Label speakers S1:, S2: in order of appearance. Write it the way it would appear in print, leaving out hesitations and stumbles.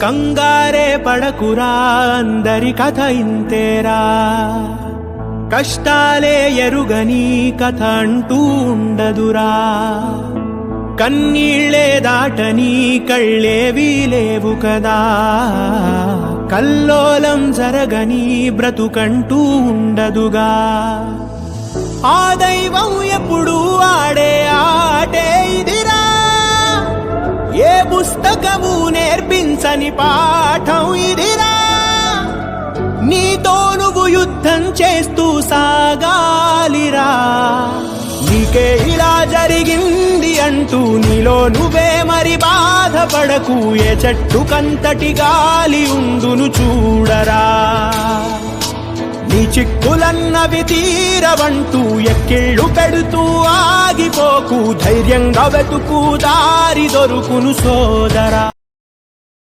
S1: కంగారే పడకురా, అందరి కథ ఇంతేరా. కష్టాలే ఎరుగని కథ అంటూ ఉండదురా. కన్నీళ్లే దాటని కళ్ళేవీ లేవు కదా. కల్లోలం జరగని బ్రతుకంటూ ఉండదుగా. ఆ దైవం ఎప్పుడు ఆడే ఆటే ఇదిరా. ఏ పుస్తకము నేర్పించని పాఠం ఇదిరా. నీతో నువ్వు యుద్ధం చేస్తూ సాగాలిరా. నీకే ఇలా జరిగింది అంటూ నీలో నువ్వే మరి బాధపడకు. ఏ చెట్టుకంతటి గాలి ఉండును చూడరా. నీ చిక్కులన్నవి తీరవంటూ ఎక్కిళ్ళు పెడుతూ ఆగిపోకు. ధైర్యంగా వెతుకు, దారి దొరుకును సోదరా.